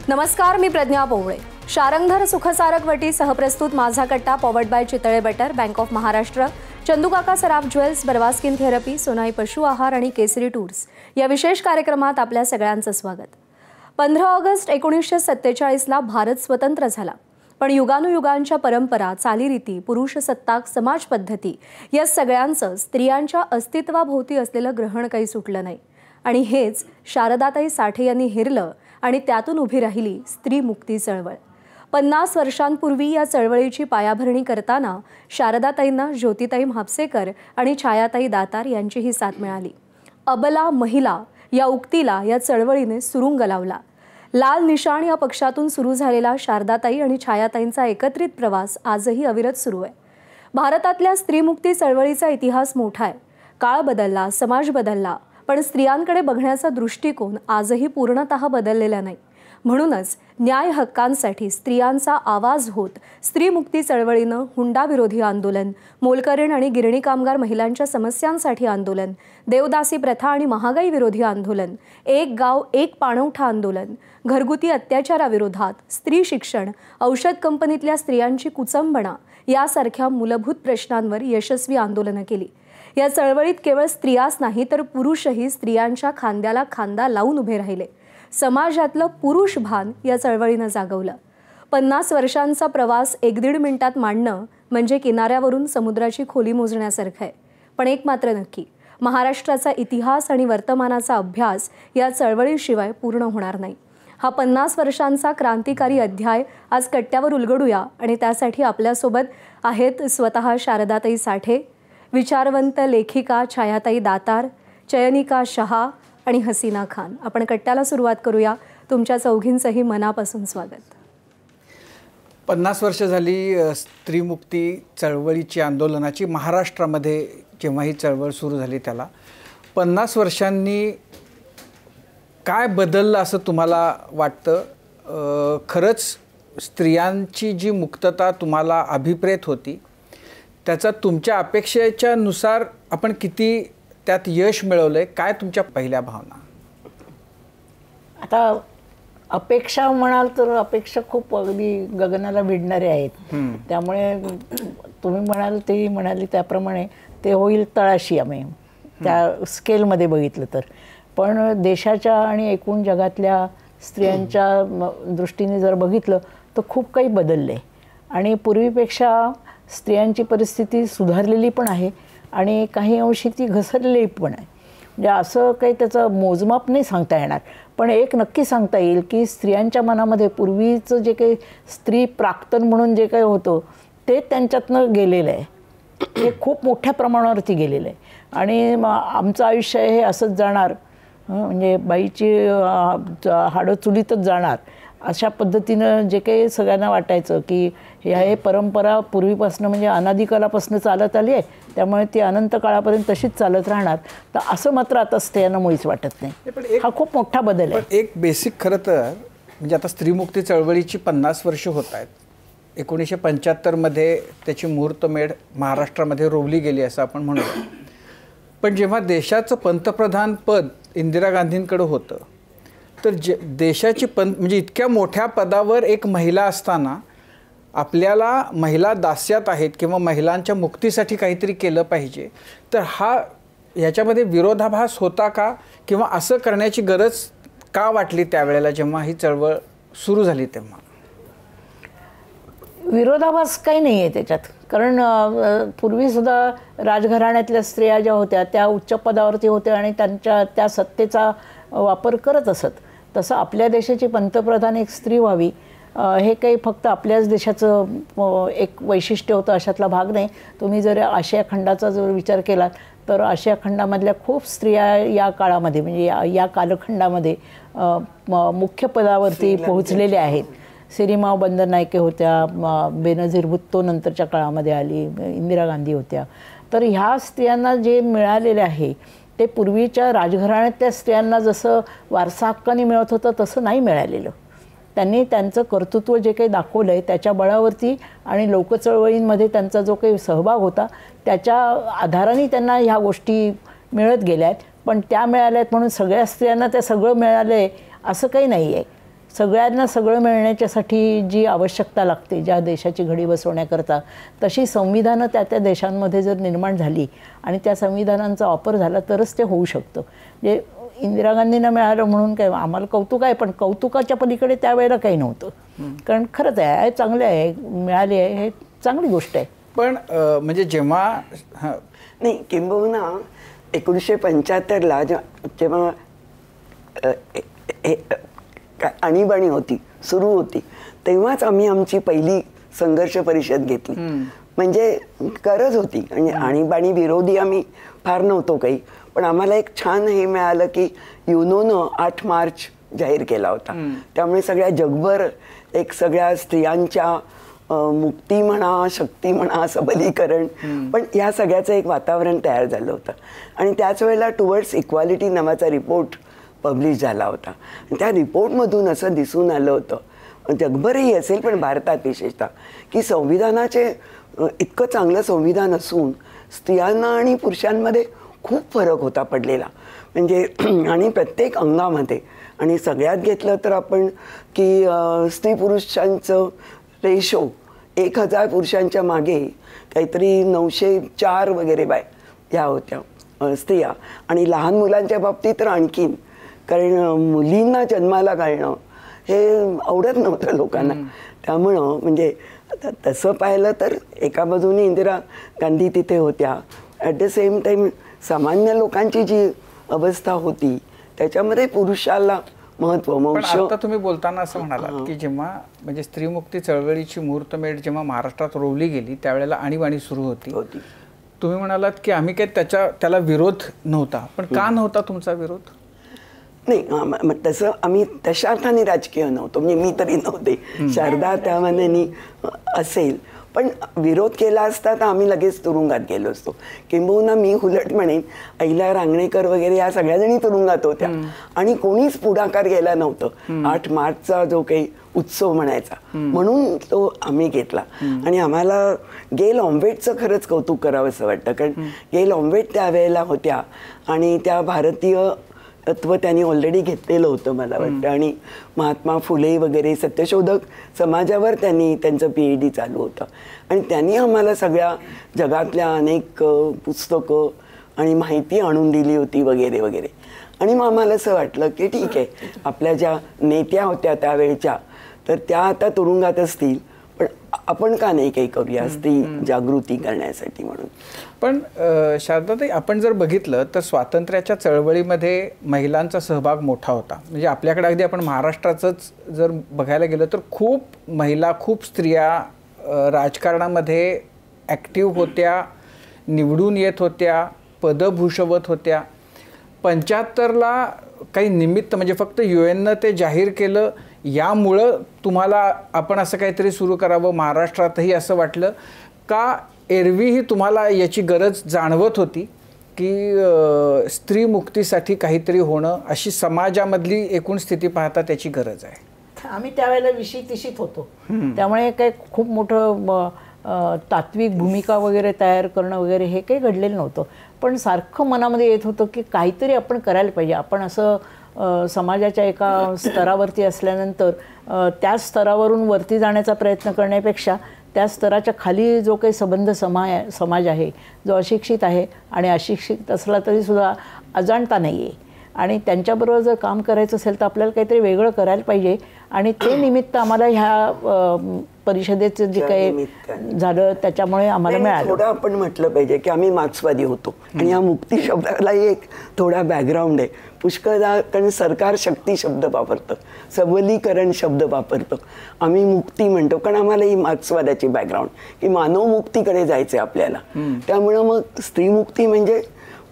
नमस्कार, मी प्रज्ञा पोवळे. शारंगधर सुखसारक वटी सहप्रस्तुत माझा कट्टा powered by Chitale butter, bank of Maharashtra, चंदूकाका Saraf jewels, बरवा स्किन थेरपी, सोनाई पशु आहार आणि केसरी टूर्स या विशेष कार्यक्रमात आपल्या सगळ्यांचं स्वागत. 15 ऑगस्ट 1947ला भारत स्वतंत्र झाला. पण युगानुयुगांच्या परंपरा, चालीरीती, पुरुष सत्ताक समाज पद्धती या सगळ्यांचं स्त्रियांच्या अस्तित्वाभोवती असलेलं ग्रहण काही सुटलं नाही. आणि हेच शारदाताई साठे यांनी हेरलं आणि त्यातून उभी राहिली स्त्री मुक्ती चळवळ. 50 वर्षांपूर्वी या चळवळीची पायाभरणी करताना शारदाताईंना ज्योतिताई म्हापसेकर आणि छायाताई दातार यांचीही साथ मिळाली. अबला महिला या उक्तीला या चळवळीने सुरुंग लावला. लाल निशाण या पक्षातून सुरू झालेला शारदाताई आणि छायाताईंचा एकत्रित प्रवास आजही अविरत सुरू आहे. भारतातल्या स्त्रीमुक्ती चळवळीचा इतिहास मोठा आहे. काळ बदलला, समाज बदलला, पण स्त्रियांकडे बघण्याचा दृष्टिकोन आजही पूर्णतः बदललेला नाही. म्हणूनच न्याय हक्कांसाठी स्त्रियांचा आवाज होत स्त्रीमुक्ती चळवळीनं हुंडाविरोधी आंदोलन, मोलकरीण आणि गिरणी कामगार महिलांच्या समस्यांसाठी आंदोलन, देवदासी प्रथा आणि महागाई विरोधी आंदोलन, एक गाव एक पाणवठा आंदोलन, घरगुती अत्याचाराविरोधात, स्त्री शिक्षण, औषध कंपनीतल्या स्त्रियांची कुचंबणा यासारख्या मूलभूत प्रश्नांवर यशस्वी आंदोलनं केली. या चळवळीत केवळ स्त्रियाच नाही तर पुरुषही स्त्रियांच्या खांद्याला खांदा लावून उभे राहिले. समाजातलं पुरुष भान या चळवळीनं जागवलं. 50 वर्षांचा प्रवास 1-1.5 मिनिटात मांडणं म्हणजे किनाऱ्यावरून समुद्राची खोली मोजण्यासारखं आहे. पण एक मात्र नक्की, महाराष्ट्राचा इतिहास आणि वर्तमानाचा अभ्यास या चळवळीशिवाय पूर्ण होणार नाही. हा 50 वर्षांचा क्रांतिकारी अध्याय आज कट्ट्यावर उलगडूया आणि त्यासाठी आपल्यासोबत आहेत स्वतः शारदाताई साठे, विचारवंत लेखिका छायाताई दातार, चयनिका शहा आणि हसीना खान. आपण कट्ट्याला सुरुवात करूया. तुमच्या चौघींचंही मनापासून स्वागत. 50 वर्ष झाली स्त्रीमुक्ती चळवळीची, आंदोलनाची. महाराष्ट्रामध्ये जेव्हा ही चळवळ सुरू झाली त्याला 50 वर्षांनी काय बदललं असं तुम्हाला वाटतं? खरंच स्त्रियांची जी मुक्तता तुम्हाला अभिप्रेत होती त्याचा तुमच्या अपेक्षेच्या नुसार आपण किती त्यात यश मिळवलंय? काय तुमच्या पहिल्या भावना? आता अपेक्षा म्हणाल तर अपेक्षा खूप अगदी गगनाला भिडणारे आहेत. त्यामुळे तुम्ही म्हणाल ते म्हणाली त्याप्रमाणे ते होईल तळाशी आम्ही त्या स्केलमध्ये बघितलं तर. पण देशाच्या आणि एकूण जगातल्या स्त्रियांच्या दृष्टीने जर बघितलं तर खूप काही बदललं आहे. आणि पूर्वीपेक्षा स्त्रियांची परिस्थिती सुधारलेली पण आहे आणि काही अंशी ती घसरलेली पण आहे. म्हणजे असं काही त्याचं मोजमाप नाही सांगता येणार. पण एक नक्की सांगता येईल की स्त्रियांच्या मनामध्ये पूर्वीचं जे काही स्त्री प्राक्तन म्हणून जे काही होतं ते त्यांच्यातनं गेलेलं आहे. हे खूप मोठ्या प्रमाणावरती गेलेलं आहे. आणि आमचं आयुष्य हे असंच जाणार, म्हणजे बाईची हाडं चुलीतच जाणार अशा पद्धतीनं जे काही सगळ्यांना वाटायचं की हे परंपरा पूर्वीपासून म्हणजे अनादिकालापासून चालत आली आहे, त्यामुळे ती अनंत काळापर्यंत तशीच चालत राहणार. तर असं मात्र आता स्त्रियांना मुळीच वाटत नाही. हा खूप मोठा बदल आहे. एक बेसिक खरं तर म्हणजे आता स्त्रीमुक्ती चळवळीची 50 वर्ष होत आहेत. 1975मध्ये त्याची मुहूर्तमेढ महाराष्ट्रामध्ये रोवली गेली असं आपण म्हणूया. पण जेव्हा देशाचं पंतप्रधान पद इंदिरा गांधींकडे होतं तर देशाची म्हणजे इतक्या मोठ्या पदावर एक महिला असताना आपल्याला महिला दास्यात आहेत किंवा महिलांच्या मुक्तीसाठी काहीतरी केलं पाहिजे, तर ह्याच्यामध्ये विरोधाभास होता का? किंवा असं करण्याची गरज का वाटली त्यावेळेला जेव्हा ही चळवळ सुरू झाली तेव्हा? विरोधाभास काही नाही आहे त्याच्यात. कारण पूर्वीसुद्धा राजघराण्यातल्या स्त्रिया ज्या होत्या त्या उच्च पदावरती होत्या आणि त्या सत्तेचा वापर करत असत. तसं आपल्या देशाची पंतप्रधान एक स्त्री व्हावी हे काही फक्त आपल्याच देशाचं एक वैशिष्ट्य होतं अशातला भाग नाही. तुम्ही जर आशिया खंडाचा जर विचार केलात तर आशिया खंडामधल्या खूप स्त्रिया या काळामध्ये म्हणजे या कालखंडामध्ये मुख्य पदावरती पोहोचलेल्या आहेत. सिरिमा बंदरनायके होत्या, बेनझीर भुत्तो नंतरच्या काळामध्ये आली, इंदिरा गांधी होत्या. तर ह्या स्त्रियांना जे मिळालेले आहे ते पूर्वीच्या राजघराण्यातल्या स्त्रियांना जसं वारसा हक्काने मिळत होतं तसं नाही मिळालेलं. त्यांनी त्यांचं कर्तृत्व जे काही दाखवलं आहे त्याच्या बळावरती आणि लोकचळवळींमध्ये त्यांचा जो काही सहभाग होता त्याच्या आधाराने त्यांना ह्या गोष्टी मिळत गेल्या आहेत. पण त्या मिळाल्या आहेत म्हणून सगळ्या स्त्रियांना त्या सगळं मिळालं आहे असं काही नाही आहे. सगळ्यांना सगळं मिळण्याच्यासाठी जी आवश्यकता लागते ज्या देशाची घडी बसवण्याकरता, तशी संविधानं त्या त्या देशांमध्ये जर निर्माण झाली आणि त्या संविधानांचा वापर झाला तरच ते होऊ शकतं. म्हणजे इंदिरा गांधींना मिळालं म्हणून काय आम्हाला कौतुक आहे, पण कौतुकाच्या पलीकडे त्यावेळेला काही नव्हतं. कारण खरंच आहे, चांगले आहे, मिळाली आहे, हे चांगली गोष्ट आहे. पण म्हणजे जेव्हा नाही, किंबहुना 1975ला जेव्हा आणीबाणी होती, सुरू होती, तेव्हाच आम्ही आमची पहिली संघर्ष परिषद घेतली. म्हणजे गरज होती आणि आणीबाणी विरोधी आम्ही फार नव्हतो काही, पण आम्हाला एक छान हे मिळालं की युनोनं 8 मार्च जाहीर केला होता. त्यामुळे सगळ्या जगभर एक सगळ्या स्त्रियांच्या मुक्ती म्हणा, शक्ती म्हणा, सबलीकरण, पण या सगळ्याचं एक वातावरण तयार झालं होतं. आणि त्याच वेळेला टुवर्ड्स इक्वालिटी नावाचा रिपोर्ट पब्लिश झाला होता. त्या रिपोर्टमधून असं दिसून आलं होतं, जगभरही असेल पण भारतात विशेषतः, की संविधानाचे इतकं चांगलं संविधान असून स्त्रियांना आणि पुरुषांमध्ये खूप फरक होता पडलेला. म्हणजे आणि प्रत्येक अंगामध्ये. आणि सगळ्यात घेतलं तर आपण की स्त्री पुरुषांचं रेशो 1000 पुरुषांच्या मागे काहीतरी 904 वगैरे ह्या होत्या स्त्रिया. आणि लहान मुलांच्या बाबतीत तर आणखीन, कारण मुलींना जन्माला घालणं हे आवडत नव्हतं लोकांना. त्यामुळं म्हणजे तसं पाहिलं तर एका बाजूने इंदिरा गांधी तिथे होत्या, ॲट द सेम टाईम सामान्य लोकांची जी अवस्था होती त्याच्यामध्ये पुरुषाला महत्व. पण आता तुम्ही बोलताना असं म्हणालात की जेव्हा म्हणजे स्त्रीमुक्ती चळवळीची मुहूर्तमेढ जेव्हा महाराष्ट्रात रोवली गेली त्यावेळेला आणीबाणी सुरू होती. तुम्ही म्हणालात की आम्ही काही त्याला विरोध नव्हता, पण का नव्हता तुमचा विरोध? नाही, तसं आम्ही तशा अर्थाने राजकीय नव्हतो, म्हणजे मी तरी नव्हते, शारदा त्या मानाने असेल, पण विरोध केला असता तर आम्ही लगेच तुरुंगात गेलो असतो. किंबहुना मी उलट म्हणेन अहिल्या रांगणेकर वगैरे या सगळ्याजणी तुरुंगात होत्या आणि कोणीच पुढाकार गेला नव्हतं 8 मार्चचा जो काही उत्सव म्हणायचा, म्हणून तो आम्ही घेतला. आणि आम्हाला गेल ऑम्वेटचं खरंच कौतुक करावं असं वाटतं, कारण गेल ऑम्वेट त्यावेळेला होत्या आणि त्या भारतीय तत्व त्यांनी ऑलरेडी घेतलेलं होतं मला वाटतं. आणि महात्मा फुले वगैरे सत्यशोधक समाजावर त्यांनी त्यांचं PhD चालू होतं आणि त्यांनी आम्हाला सगळ्या जगातल्या अनेक पुस्तकं आणि माहिती आणून दिली होती वगैरे वगैरे. आणि मग आम्हाला असं वाटलं की ठीक आहे, आपल्या ज्या नेत्या होत्या त्यावेळच्या तर त्या आता तुरुंगात असतील, पण आपण का नाही काही करूया स्त्री जागृती करण्यासाठी म्हणून. पण शारदाताई, आपण जर बघितलं तर स्वातंत्र्याच्या चळवळीमध्ये महिलांचा सहभाग मोठा होता. म्हणजे आपल्याकडे अगदी आपण महाराष्ट्राचंच जर बघायला गेलं तर खूप महिला, खूप स्त्रिया राजकारणामध्ये ॲक्टिव्ह होत्या, निवडून येत होत्या, पदं भूषवत होत्या. 75ला काही निमित्त म्हणजे फक्त UN ते जाहीर केलं यामुळं तुम्हाला आपण असं काहीतरी सुरू करावं महाराष्ट्रातही असं वाटलं का? एरवीही तुम्हाला याची गरज जाणवत होती की स्त्री मुक्तीसाठी काहीतरी होणं, अशी समाजामधली एकूण स्थिती पाहता त्याची गरज आहे? आम्ही त्यावेळेला विशित होतो, त्यामुळे काही खूप मोठं तात्विक भूमिका वगैरे तयार करणं वगैरे हे काही घडलेलं नव्हतं. पण सारखं मनामध्ये येत होतं की काहीतरी आपण करायला पाहिजे. आपण असं समाजाच्या एका स्तरावरती असल्यानंतर त्या स्तरावरून वरती जाण्याचा प्रयत्न करण्यापेक्षा त्या स्तराच्या खाली जो काही संबंध समाज आहे, जो अशिक्षित आहे आणि अशिक्षित असला तरीसुद्धा अजाणता नाही आहे, आणि त्यांच्याबरोबर जर काम करायचं असेल तर आपल्याला काहीतरी वेगळं करायला पाहिजे. आणि ते निमित्त आम्हाला ह्या परिषदेचं जे काही झालं त्याच्यामुळे आम्हाला मिळालं. थोडं आपण म्हटलं पाहिजे की आम्ही मार्क्सवादी होतो आणि या मुक्ती शब्दालाही एक थोडा बॅकग्राऊंड आहे. पुष्कळदा कारण सरकार शक्ती शब्द वापरतं, सबलीकरण शब्द वापरतं, आम्ही मुक्ती म्हणतो कारण आम्हाला ही मार्क्सवादाची बॅकग्राऊंड की मानवमुक्तीकडे जायचं आपल्याला. त्यामुळं मग स्त्रीमुक्ती म्हणजे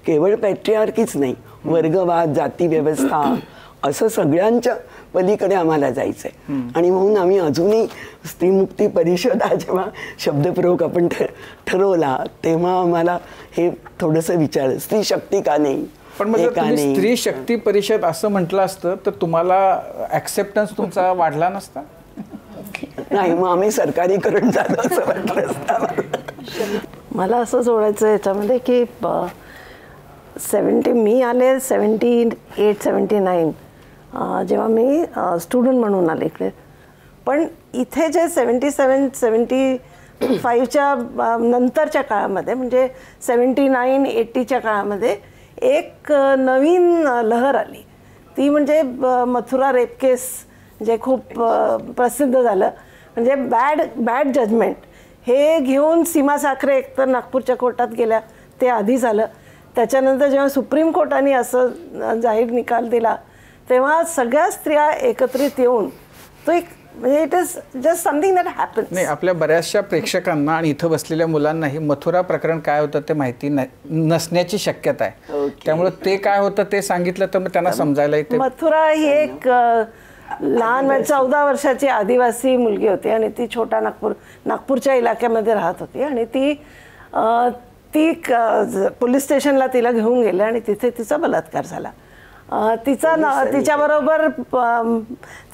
केवळ पॅट्रिआर्कीच नाही, वर्गवाद, जाती व्यवस्था असं सगळ्यांच्या पलीकडे आम्हाला जायचं आहे. आणि म्हणून आम्ही अजूनही स्त्रीमुक्ती परिषद हा जेव्हा शब्दप्रयोग आपण ठरवला तेव्हा आम्हाला हे थोडंसं विचारलं, स्त्री शक्ती का नाही. पण मग तुम्ही स्त्री शक्ती परिषद असं म्हटलं असतं तर तुम्हाला ॲक्सेप्टन्स तुमचा वाढला नसता? नाही, मग आम्ही सरकारीकरण झालं असं वाटलं असतं. मला असं जोडायचं याच्यामध्ये की मी आले 78-79 जेव्हा मी स्टुडंट म्हणून आले इकडे. पण इथे जे 77-75च्या नंतरच्या काळामध्ये म्हणजे 79-80च्या काळामध्ये एक नवीन लहर आली. ती म्हणजे मथुरा रेप केस जे खूप प्रसिद्ध झालं. म्हणजे बॅड जजमेंट हे घेऊन सीमा साखरे एकतर नागपूरच्या कोर्टात गेल्या, ते आधी झालं. त्याच्यानंतर जेव्हा सुप्रीम कोर्टाने असं जाहीर निकाल दिला तेव्हा सगळ्या स्त्रिया एकत्रित येऊन तो एक म्हणजे it is just something that happens. नाही, आपल्या बऱ्याचशा प्रेक्षकांना आणि इथं बसलेल्या मुलांनाही मथुरा प्रकरण काय होतं ते माहिती नसण्याची शक्यता आहे. त्यामुळे ते काय होतं ते सांगितलं तर मग त्यांना समजायला येते. मथुरा ही एक लहान 14 वर्षाची आदिवासी मुलगी होती आणि ती छोटा नागपूरच्या इलाक्यामध्ये राहत होती आणि ती पोलीस स्टेशनला तिला घेऊन गेले आणि तिथे तिचा बलात्कार झाला. तिच्याबरोबर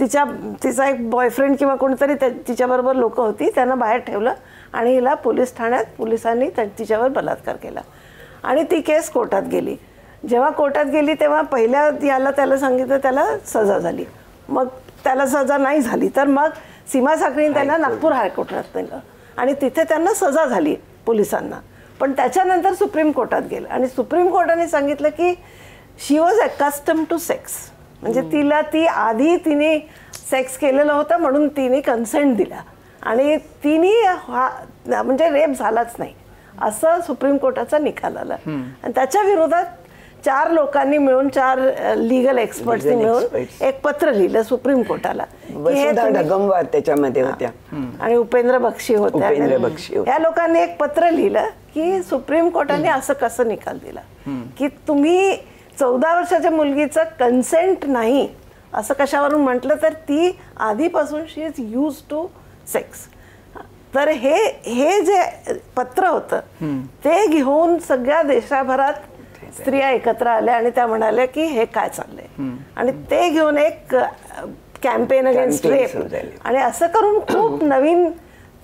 तिचा एक बॉयफ्रेंड किंवा कोणीतरी तिच्याबरोबर लोक होती, त्यांना बाहेर ठेवलं आणि हिला पोलीस ठाण्यात पोलिसांनी तिच्यावर बलात्कार केला आणि ती केस कोर्टात गेली. जेव्हा कोर्टात गेली तेव्हा पहिल्या त्याला सांगितलं त्याला सजा झाली. मग त्याला सजा नाही झाली तर मग सीमा साखरेने त्यांना नागपूर हायकोर्टात नेलं आणि तिथे त्यांना सजा झाली पोलिसांना. पण त्याच्यानंतर सुप्रीम कोर्टात गेलं आणि सुप्रीम कोर्टाने सांगितलं की शी वॉज अकस्टम टू सेक्स. म्हणजे तिने सेक्स केलेलं होतं म्हणून तिने कन्सेंट दिला आणि तिने म्हणजे रेप झालाच नाही असं सुप्रीम कोर्टाचा निकाल आला. आणि त्याच्या विरोधात 4 लोकांनी मिळून 4 लीगल एक्सपर्ट्सनी मिळून एक पत्र लिहिलं सुप्रीम कोर्टाला. ढगमवार त्याच्यामध्ये होत्या आणि उपेंद्र बक्षी होत्या. या लोकांनी एक पत्र लिहिलं की सुप्रीम कोर्टाने असं कसं निकाल दिला की तुम्ही 14 वर्षाच्या मुलगीचं कन्सेंट नाही असं कशावरून म्हटलं तर ती आधीपासून शी इज यूज टू सेक्स. तर हे जे पत्र होतं ते घेऊन सगळ्या देशाभरात स्त्रिया एकत्र आल्या आणि त्या म्हणाल्या की हे काय चाललंय आणि ते घेऊन एक कॅम्पेन अगेन्स्ट रेप आणि असं करून खूप नवीन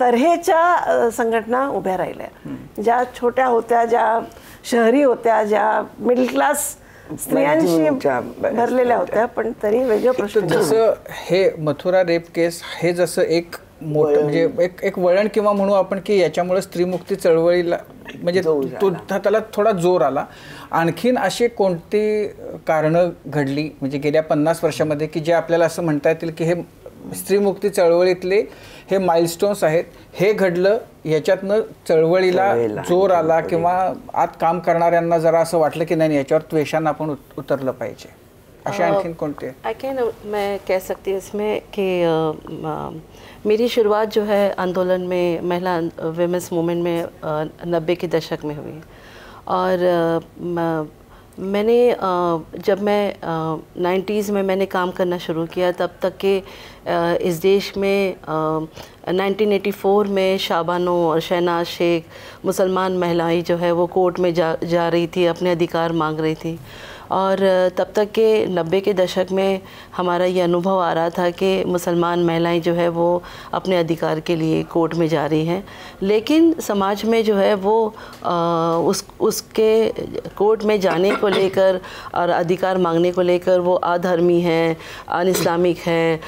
तऱ्हेच्या संघटना उभ्या राहिल्या. ज्या छोट्या होत्या, ज्या शहरी होत्या, ज्या मिडल क्लास स्त्रियांशी भरलेल्या होत्या, पण तरी वेगळं प्रश्न. जसं हे मथुरा रेप केस हे जसं एक मोठं म्हणजे एक वळण किंवा म्हणू आपण की याच्यामुळे स्त्रीमुक्ती चळवळीला म्हणजे त्याला थोडा जोर आला. आणखीन अशी कोणती कारणं घडली म्हणजे गेल्या 50 वर्षामध्ये की जे आपल्याला असं म्हणता येतील की हे स्त्रीमुक्ती चळवळीतले हे माइलस्टोन्स आहेत, हे घडलं याच्यातनं चळवळीला जोर आला किंवा आत काम करणाऱ्यांना जरा असं वाटलं की नाही याच्यावर त्वेषानं आपण उतरलं पाहिजे, असे आणखीन कोणते? मैं कह सकती हूँ इसमें कि मेरी शुरुआत जो है आंदोलन में महिला विमेंस मूवमेंट में 90 के दशक में हुई और मैंने जब मैं 90s में मैंने काम करना शुरू किया तब तक के इस देश में 1984 में शाबानो और शहनाज शेख मुसलमान महिलाएं जो है वो कोर्ट में जा रही थी, अपने अधिकार मांग रही थी. और तब तक के 90 के दशक में हमारा ये अनुभव आ रहा था कि मुसलमान महिलाएं जो है वो अपने अधिकार के लिए कोर्ट में जा रही हैं, लेकिन समाज में जो है वो उसके कोर्ट में जाने को लेकर और अधिकार मांगने को लेकर वो अधर्मी हैं, अनइस्लामिक हैं,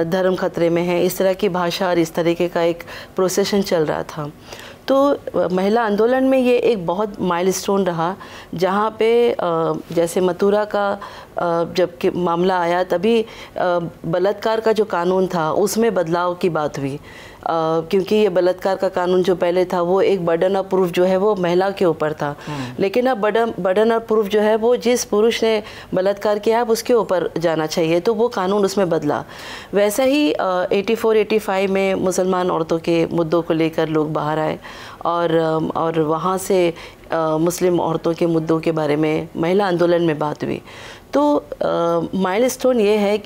धर्म खतरे में है, इस तरह की भाषा और इस तरीके का एक प्रोसेशन चल रहा था. तो महिला आंदोलन में ये एक बहुत माइलस्टोन रहा जहाँ पे जैसे मथुरा का जब कि मामला आया तभी बलात्कार का जो कानून था उसमें बदलाव की बात हुई, क्योंकि ये बलात्कार का कानून जो पहले था वो एक बर्डन ऑफ प्रूफ जो है वो महिला के ऊपर था, लेकिन अब बर्डन ऑफ प्रूफ जो है वो जिस पुरुष ने बलात्कार किया है उसके ऊपर जाना चाहिए, तो वो कानून उसमें बदला. वैसा ही 84-85 में मुसलमान औरतों के मुद्दों को लेकर लोग बाहर आए और वहाँ से मुस्लिम औरतों के मुद्दों के बारे में महिला आंदोलन में बात हुई. तो माइलस्टोन ये है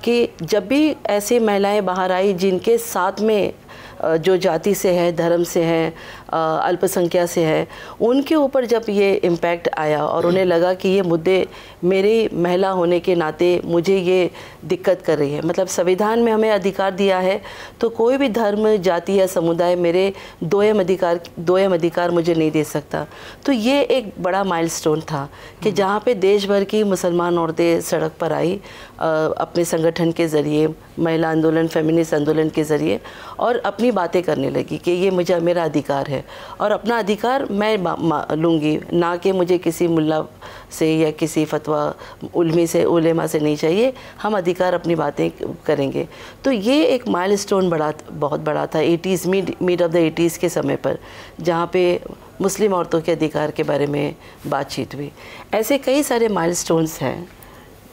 कि जब भी ऐसी महिलाएं बाहर आई जिनके साथ में जो जाति से है, धर्म से है, अल्पसंख्या से है, उनके ऊपर जब ये इम्पैक्ट आया और उन्हें लगा कि ये मुद्दे मेरी महिला होने के नाते मुझे ये दिक्कत कर रही है, मतलब संविधान में हमें अधिकार दिया है तो कोई भी धर्म, जाति या समुदाय मेरे दोयम अधिकार मुझे नहीं दे सकता। तो ये एक बड़ा माइलस्टोन था कि जहाँ पे देश भर की मुसलमान औरतें सड़क पर आई अपने संगठन के ज़रिए, महिला आंदोलन, फेमिनिस्ट आंदोलन के ज़रिए, और अपनी बातें करने लगी कि ये मुझे मेरा अधिकार है और अपना अधिकार मैं लूँगी, ना कि मुझे किसी मुल्ला से या किसी फतवा उलेमा से नहीं चाहिए, हम अधिकार अपनी बातें करेंगे। तो ये एक माइलस्टोन बहुत बड़ा था 80s, mid of the 80s के समय पर, जहाँ पे मुस्लिम औरतों के अधिकार के बारे में बातचीत हुई। ऐसे कई सारे माइलस्टोन्स हैं।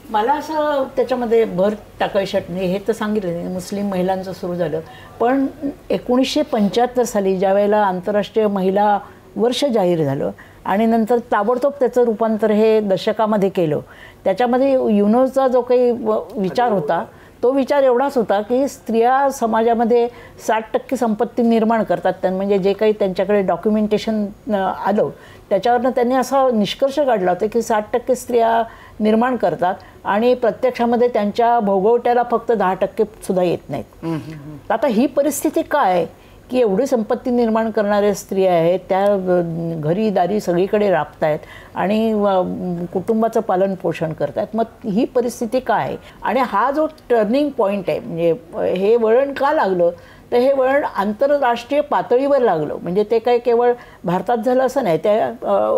मला असं त्याच्यामध्ये भर टाकायचं नाही, हे तर सांगितलं मुस्लिम महिलांचं सुरू झालं, पण 1975 साली ज्यावेळेला आंतरराष्ट्रीय महिला वर्ष जाहीर झालं आणि नंतर ताबडतोब त्याचं रूपांतर हे दशकामध्ये केलं, त्याच्यामध्ये युनोचा जो काही विचार होता तो विचार एवढाच होता की स्त्रिया समाजामध्ये 60% संपत्ती निर्माण करतात, म्हणजे जे काही त्यांच्याकडे डॉक्युमेंटेशन आलं त्याच्यावरनं त्यांनी असा निष्कर्ष काढला होता की 60% स्त्रिया निर्माण करतात आणि प्रत्यक्षामध्ये त्यांच्या भोगवट्याला फक्त 10% सुद्धा येत नाहीत। आता ही परिस्थिती काय की एवढी संपत्ती निर्माण करणाऱ्या स्त्रिया आहेत, त्या घरी दारी सगळीकडे राबत आहेत आणि कुटुंबाचं पालन पोषण करतात, मग ही परिस्थिती काय आहे? आणि हा जो टर्निंग पॉईंट आहे, म्हणजे हे वळण का लागलं तर हे वळण आंतरराष्ट्रीय पातळीवर लागलं, म्हणजे ते काय केवळ भारतात झालं असं नाही, ते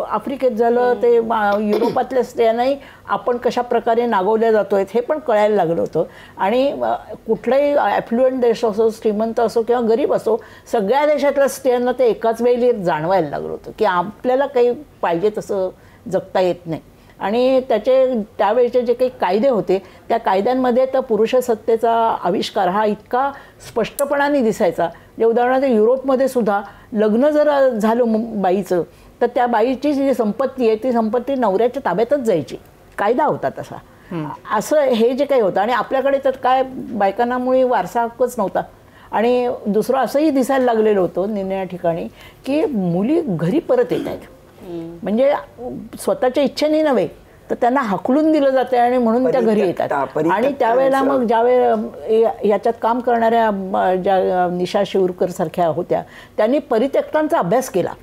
आफ्रिकेत झालं, ते युरोपातल्या स्त्रियांनाही आपण कशा प्रकारे नागवल्या जातो हे पण कळायला लागलं होतं। आणि कुठलाही ॲफ्लुएंट देश असो, श्रीमंत असो किंवा गरीब असो, सगळ्या देशातल्या स्त्रियांना ते एकाच वेळी जाणवायला लागलं होतं की आपल्याला काही पाहिजे तसं जगता येत नाही। आणि त्यावेळेचे जे काही कायदे होते त्या कायद्यांमध्ये तर पुरुष सत्तेचा आविष्कार हा इतका स्पष्टपणाने दिसायचा, जे उदाहरणार्थ युरोपमध्ये सुद्धा लग्न जर झालं बाईचं तर त्या बाईची जी संपत्ती आहे ती संपत्ती नवऱ्याच्या ताब्यातच जायची, कायदा होता तसा। असं हे जे काही होतं, आणि आपल्याकडे तर काय बायकांनामुळे वारसा हक्कच नव्हता। आणि दुसरं असंही दिसायला लागलेलं होतं निर्णया ठिकाणी की मुली घरी परत येत आहेत, म्हणजे स्वतःच्या इच्छेने नव्हे तर त्यांना हकलून दिलं जाते आणि म्हणून त्या घरी येतात। आणि त्यावेळेला मग ज्यावेळेला याच्यात काम करणाऱ्या ज्या निशा शिवरकर सारख्या होत्या त्यांनी परित्यक्तांचा अभ्यास केला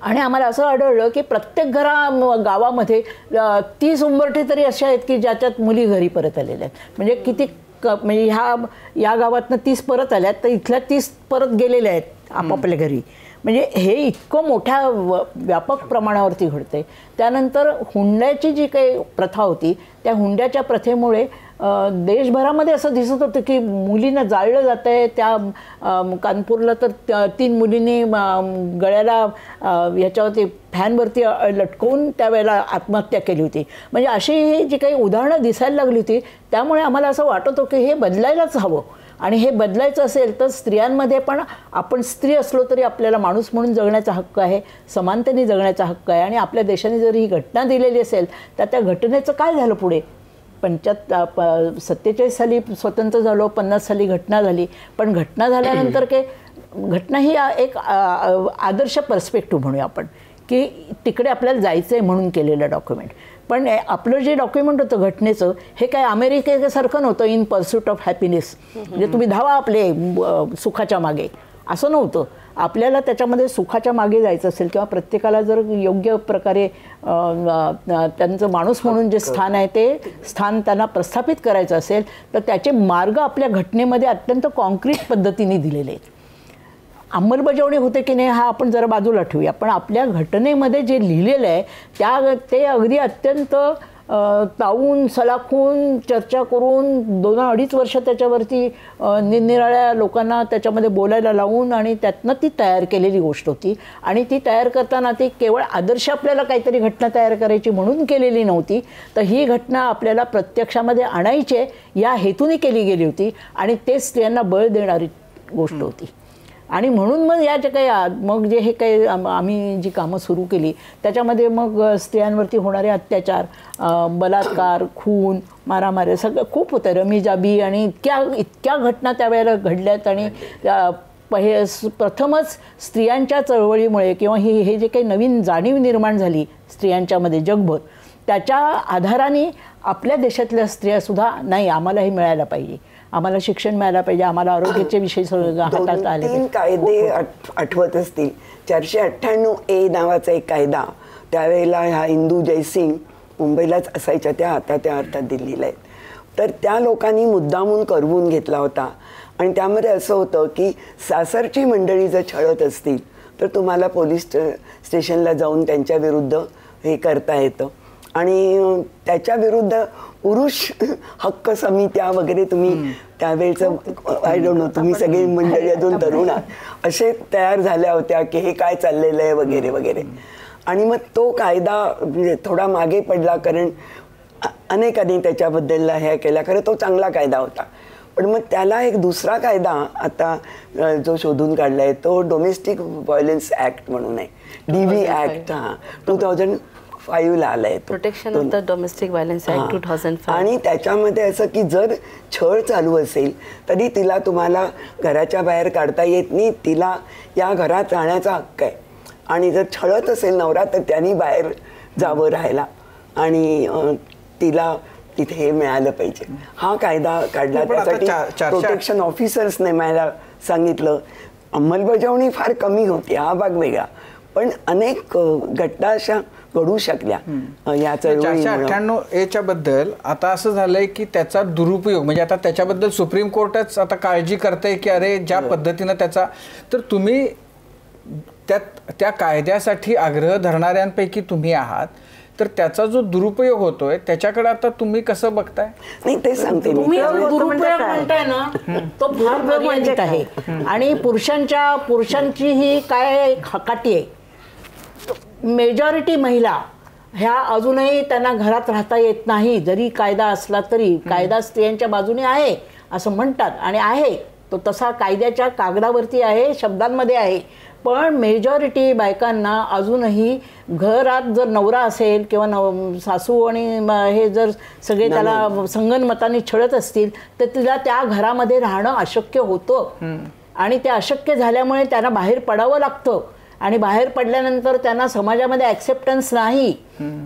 आणि आम्हाला असं आढळलं की प्रत्येक गावामध्ये 30 उंबरठे तरी अशा आहेत की ज्याच्यात मुली घरी परत आलेल्या आहेत। म्हणजे किती म्हणजे या गावातनं 30 परत आल्यात तर इथल्या 30 परत गेलेल्या आहेत आपापल्या घरी, म्हणजे हे इतकं मोठ्या व्यापक प्रमाणावरती घडते। त्यानंतर हुंड्याची जी काही प्रथा होती त्या हुंड्याच्या प्रथेमुळे देशभरामध्ये असं दिसत होतं की मुलींना जाळलं जात आहे। त्या कानपूरला तर 3 मुलींनी गळ्याला याच्यावरती फॅनवरती लटकवून त्यावेळेला आत्महत्या केली होती। म्हणजे अशी जी काही उदाहरणं दिसायला लागली होती, त्यामुळे आम्हाला असं वाटत होतं की हे बदलायलाच हवं, आणि हे बदलायचं असेल तर स्त्रियांमध्ये पण, आपण स्त्री असलो तरी आपल्याला माणूस म्हणून जगण्याचा हक्क आहे, समानतेने जगण्याचा हक्क आहे। आणि आपल्या देशाने जर ही घटना दिलेली असेल तर त्या घटनेचं काय झालं पुढे? 47 साली स्वतंत्र झालो, 50 साली घटना झाली, पण घटना झाल्यानंतर घटना ही एक आदर्श पर्स्पेक्टिव्ह म्हणूया आपण की तिकडे आपल्याला जायचं आहे म्हणून केलेलं डॉक्युमेंट। पण आपलं जे डॉक्युमेंट होतं घटनेचं हे काय अमेरिकेसारखं नव्हतं, इन पर्स्यूट ऑफ हॅपीनेस, म्हणजे तुम्ही धावा आपले सुखाच्या मागे, असं नव्हतं। आपल्याला त्याच्यामध्ये सुखाच्या मागे जायचं असेल किंवा प्रत्येकाला जर योग्य प्रकारे त्यांचं माणूस म्हणून जे स्थान आहे ते स्थान त्यांना प्रस्थापित करायचं असेल तर त्याचे मार्ग आपल्या घटनेमध्ये अत्यंत कॉन्क्रीट पद्धतीने दिलेले आहेत। अंमलबजावणी होते की नाही हा आपण जरा बाजूला ठेवूया, पण आपल्या घटनेमध्ये जे लिहिलेलं आहे ते अगदी अत्यंत तावून सलाखून चर्चा करून 2-2.5 वर्ष त्याच्यावरती निरनिराळ्या लोकांना त्याच्यामध्ये बोलायला लावून आणि त्यातनं ती तयार केलेली गोष्ट होती। आणि ती तयार करताना ती केवळ आदर्श आपल्याला काहीतरी घटना तयार करायची म्हणून केलेली नव्हती, तर ही घटना आपल्याला प्रत्यक्षामध्ये आणायची या हेतूने केली गेली होती आणि ते स्त्रियांना बळ देणारी गोष्ट होती। आणि म्हणून मग या जे काही मग जे हे काही आम्ही जी कामं सुरू केली त्याच्यामध्ये मग स्त्रियांवरती होणारे अत्याचार, बलात्कार, खून, मारामारी सगळं खूप होतं, रमी जाबी आणि इतक्या घटना त्यावेळेला घडल्यात आणि प्रथमच स्त्रियांच्या चळवळीमुळे किंवा हे जे काही नवीन जाणीव निर्माण झाली स्त्रियांच्यामध्ये जगभर, त्याच्या आधाराने आपल्या देशातल्या स्त्रियासुद्धा नाही आम्हाला हे मिळायला पाहिजे, आम्हाला शिक्षण मिळायला पाहिजे, आम्हाला आरोग्याचे विषय हाताळता आले. 2-3 कायदे आठवत असतील. 498A नावाचा एक कायदा त्यावेळेला ह्या इंदू जयसिंग मुंबईलाच असायच्या, त्या अर्थात दिल्लीला आहेत. तर त्या लोकांनी मुद्दामून करवून घेतला होता आणि त्यामध्ये असं होतं की सासरची मंडळी जर छळत असतील तर तुम्हाला पोलीस स्टेशनला जाऊन त्यांच्या विरुद्ध हे करता येतं आणि त्याच्या विरुद्ध पुरुष हक्क समित्या वगैरे तुम्ही त्यावेळेचं आय डोंट नो, तुम्ही सगळी मंडळी अजून तरुण असे तयार झाल्या होत्या की हे काय चाललेलं आहे वगैरे वगैरे. आणि मग तो कायदा म्हणजे थोडा मागे पडला कारण अनेकांनी त्याच्याबद्दल हे केला. खरं तो चांगला कायदा होता. पण मग त्याला एक दुसरा कायदा आता जो शोधून काढला आहे तो डोमेस्टिक व्हायलन्स ॲक्ट म्हणून आहे, DV ॲक्ट. 2005ला आलाय, protection of the domestic violence act 2005. आणि त्याच्यामध्ये असं की जर छळ चालू असेल तरी तिला तुम्हाला घराच्या बाहेर काढता येत नाही, तिला या घरात राहण्याचा हक्क आहे. आणि जर छळत असेल नवरा तर त्यांनी बाहेर जावं राहायला आणि तिला तिथे हे मिळालं पाहिजे. हा कायदा काढला. त्यासाठी प्रोटेक्शन ऑफिसर्सने मला सांगितलं. अंमलबजावणी फार कमी होती, हा भाग वेगळा, पण अनेक घटना अशा घडू शकल्या या चळवळीमुळे. 498A बद्दल आता असं झालंय की त्याचा दुरुपयोग म्हणजे आता त्याच्याबद्दल सुप्रीम कोर्टच आता काळजी करते की अरे ज्या पद्धतीनं त्याचा, तर तुम्ही त्या कायद्यासाठी आग्रह धरणाऱ्यांपैकी तुम्ही आहात, तर त्याचा जो दुरुपयोग होतोय त्याच्याकडे आता तुम्ही कसं बघताय? नाही ते सांगते मी. तुम्ही दुरुपयोग म्हणताय ना तो फार मर्यादित आहे आणि पुरुषांची ही काय हकाटी आहे. मेजॉरिटी महिला ह्या अजूनही त्यांना घरात राहता येत नाही, जरी कायदा असला तरी. कायदा स्त्रियांच्या बाजूने आहे असं म्हणतात आणि आहे तो तसा कायद्याच्या कागदावरती आहे, शब्दांमध्ये आहे. पण मेजॉरिटी बायकांना अजूनही घरात जर नवरा असेल किंवा सासू आणि हे जर सगळे त्याला संगनमताने छळत असतील तर तिला त्या घरामध्ये राहणं अशक्य होतं आणि ते अशक्य झाल्यामुळे त्यांना बाहेर पडावं लागतं. आणि बाहेर पडल्यानंतर त्यांना समाजामध्ये ॲक्सेप्टन्स नाही,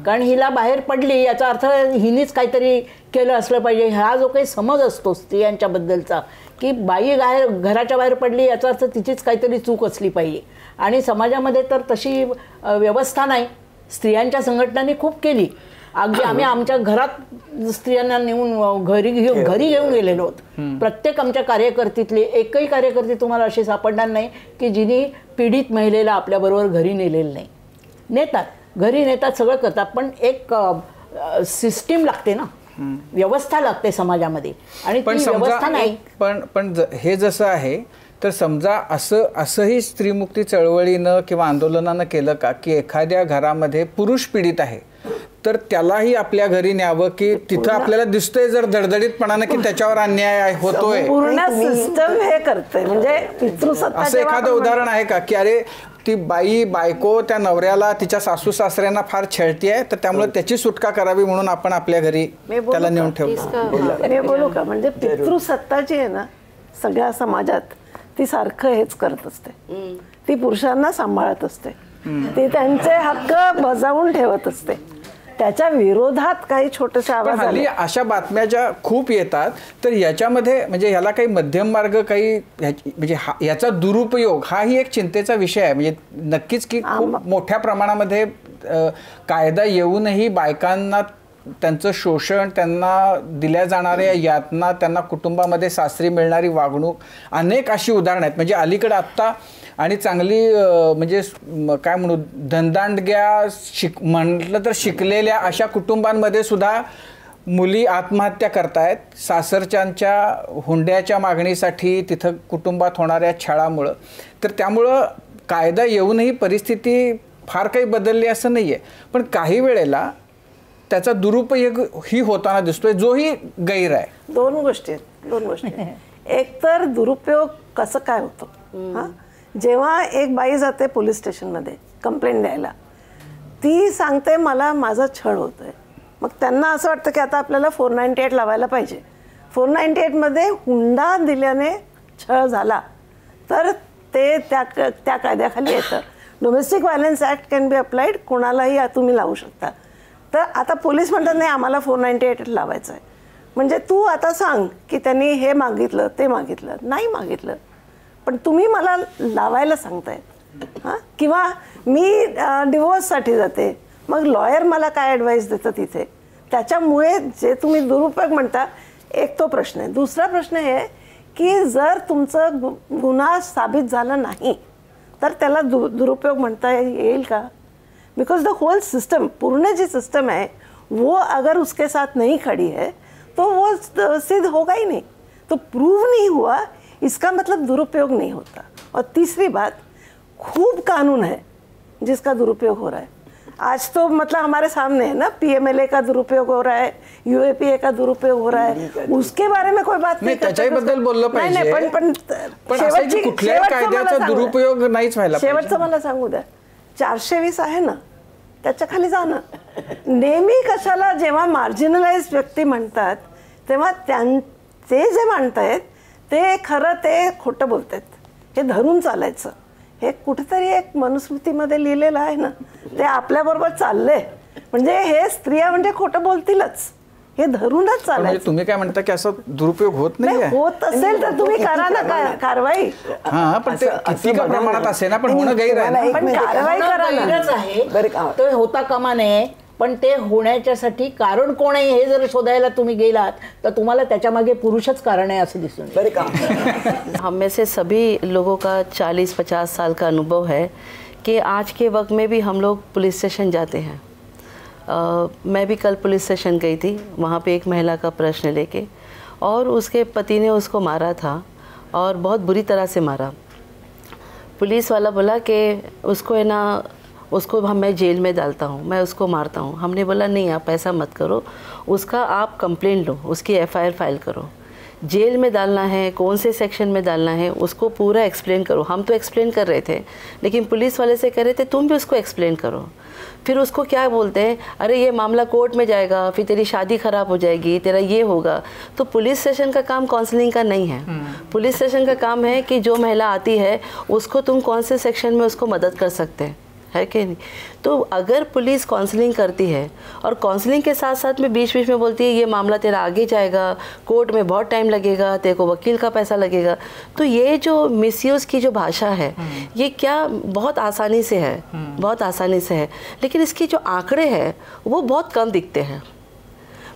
कारण हिला बाहेर पडली याचा अर्थ हिनीच काहीतरी केलं असलं पाहिजे. हा जो काही समज असतो स्त्रियांच्याबद्दलचा की बाई घराच्या बाहेर पडली याचा अर्थ तिचीच काहीतरी चूक असली पाहिजे. आणि समाजामध्ये तर तशी व्यवस्था नाही. स्त्रियांच्या संघटनांनी खूप केली. अगदी आम्ही आमच्या घरात स्त्रियांना नेऊन घरी घेऊन गेलेलो आहोत. प्रत्येक आमच्या कार्यकर्तीतले एकही कार्यकर्ती तुम्हाला अशी सापडणार नाही की जिने पीडित महिलेला आपल्याबरोबर घरी नेलेलं नाही. नेतात, घरी नेतात, सगळं करतात, पण एक सिस्टीम लागते ना, व्यवस्था लागते समाजामध्ये आणि ती व्यवस्था नाही. पण हे जसं आहे तर समजा असंही स्त्रीमुक्ती चळवळीनं किंवा आंदोलनानं केलं का की एखाद्या घरामध्ये पुरुष पीडित आहे तर त्यालाही आपल्या घरी न्यावं की तिथं आपल्याला दिसतंय जर दडदडीतपणानं की त्याच्यावर अन्याय होतोय, पूर्ण सिस्टम हे करते. म्हणजे पितृसत्ता असं एखादं उदाहरण आहे का की अरे ती बायको त्या नवऱ्याला तिच्या सासू सासऱ्यांना फार छळती आहे तर त्यामुळे त्याची सुटका करावी म्हणून आपण आपल्या घरी त्याला नेऊन ठेवतो? मी बोलू का? म्हणजे पितृसत्ता जी आहे ना सगळ्या समाजात ती सारखं हेच करत असते. ती पुरुषांना सांभाळत असते, ती त्यांचे हक्क बजावून ठेवत असते. त्याच्या विरोधात काही छोटेसे आवाज हल्ली अशा बातम्या ज्या खूप येतात तर याच्यामध्ये म्हणजे ह्याला काही मध्यम मार्ग काही म्हणजे याचा दुरुपयोग हाही एक चिंतेचा विषय आहे. म्हणजे नक्कीच की खूप मोठ्या प्रमाणामध्ये कायदा येऊनही बायकांना त्यांचं शोषण, त्यांना दिल्या जाणाऱ्या यातना, त्यांना कुटुंबामध्ये सासरी मिळणारी वागणूक, अनेक अशी उदाहरणं आहेत. म्हणजे अलीकडे आत्ता आणि चांगली म्हणजे काय म्हणू धनदांडग्या म्हटलं तर शिकलेल्या अशा कुटुंबांमध्ये सुद्धा मुली आत्महत्या करतायत सासरच्यांच्या हुंड्याच्या मागणीसाठी, तिथं कुटुंबात होणाऱ्या छळामुळं. तर त्यामुळं कायदा येऊनही परिस्थिती फार काही बदलली असं नाही आहे, पण काही वेळेला त्याचा दुरुपयोग ही होताना दिसतोय जोही गैर आहे. दोन गोष्टी. एक तर दुरुपयोग कसं काय होतो, जेव्हा एक बाई जाते पोलीस स्टेशनमध्ये कंप्लेंट द्यायला, ती सांगते मला माझा छळ होतोय, मग त्यांना असं वाटतं की आता आपल्याला 498 लावायला पाहिजे. 498 मध्ये हुंडा दिल्याने छळ झाला तर ते त्या कायद्याखाली येतं. Domestic violence act can be applied, कोणालाही तुम्ही लावू शकता. तर आता पोलीस म्हणतात नाही आम्हाला 498 लावायचं आहे. म्हणजे तू आता सांग की त्यांनी हे मागितलं ते मागितलं, नाही मागितलं, पण तुम्ही मला लावायला सांगतायत. हां, किंवा मी डिवोर्ससाठी जाते, मग लॉयर मला काय ॲडवाईस देतं तिथे. त्याच्यामुळे जे तुम्ही दुरुपयोग म्हणता, एक तो प्रश्न आहे. दुसरा प्रश्न हे की जर तुमचं गुन्हा साबित झाला नाही तर त्याला दुरुपयोग म्हणता येईल का? बिकॉज द होल सिस्टम, पूर्ण जी सिस्टम है वो अगर उसके साथ नहीं खड़ी है तो वो सिद्ध होगा ही नहीं. तो प्रूव नहीं हुआ इसका मतलब दुरुपयोग नहीं होता. और तीसरी बात, खूब कानून है जिसका दुरुपयोग हो रहा है. आज तो मतलब हमारे सामने है ना, PMLA का दुरुपयोग हो रहा है, UAPA का दुरुपयोग हो रहा है, उसके बारे में कोई बात नाही. त्याच्याबद्दल बोललं पाहिजे. पण कुठल्याही कायद्याचा दुरुपयोग नाहीच व्हायला पाहिजे. शेवटचं मला सांगू द्या, 420 आहे ना, त्याच्या खाली जाणं. नेहमी कशाला जेव्हा मार्जिनलाइज व्यक्ती म्हणतात तेव्हा ते जे म्हणतायत ते खरं ते खोटं बोलतात, हे धरून चालायचं. हे कुठेतरी एक मनुस्मृतीमध्ये लिहिलेलं आहे ना, ते आपल्याबरोबर चाललंय. म्हणजे हे स्त्रिया म्हणजे खोटं बोलतीलच, हे धरूनच चालायचं. तुम्ही काय म्हणता की असं दुरुपयोग होत नाही? होत असेल तर तुम्ही करा ना कारवाई. हां, पण ते किती प्रमाणात असेल ना, पण होणं गैर आहे. पण कारवाई करा आहे, ते होता कामा नये. पण ते होण्याच्यासाठी कारण कोण आहे हे जर शोधायला तुम्ही गेलात तर तुम्हाला त्याच्यामागे पुरुषच कारण आहे असं दिसून बरं का. हम में से सभी लोगों का 40-50 साल का अनुभव है कि आज के वक्त में भी हम लोग पुलिस स्टेशन जाते हैं. मैं भी कल पुलिस स्टेशन गई थी, वहाँ पे एक महिला का प्रश्न लेके, और उसके पति ने उसको मारा था और बहुत बुरी तरह से मारा. पुलिस वाला बोला कि उसको है ना, उसको मैं जेल में डालता हूँ, मैं उसको मारता हूँ. हमने बोला नहीं आप ऐसा मत करो, उसका आप कंप्लेंट लो, उसकी FIR फाइल करो. जेल में डालना है, कौन से सेक्शन में डालना है, उसको पूरा एक्सप्लेन करो. हम तो एक्सप्लेन कर रहे थे, लेकिन पुलिस वाले से कह रहे थे तुम भी उसको एक्सप्लेन करो. फिर उसको क्या बोलते हैं, अरे ये मामला कोर्ट में जाएगा, फिर तेरी शादी ख़राब हो जाएगी, तेरा ये होगा. तो पुलिस स्टेशन का काम काउंसलिंग का नहीं है. पुलिस स्टेशन का काम है कि जो महिला आती है उसको तुम कौन से सेक्शन में उसको मदद कर सकते हैं, है कि नहीं. तो अगर पुलिस काउंसलिंग करती है और काउंसलिंग के साथ साथ में बीच बीच में बोलती है ये मामला तेरा आगे जाएगा, कोर्ट में बहुत टाइम लगेगा, तेरे को वकील का पैसा लगेगा, तो ये जो मिसयूज़ की जो भाषा है ये क्या बहुत आसानी से है, बहुत आसानी से है. लेकिन इसकी जो आंकड़े हैं वो बहुत कम दिखते हैं.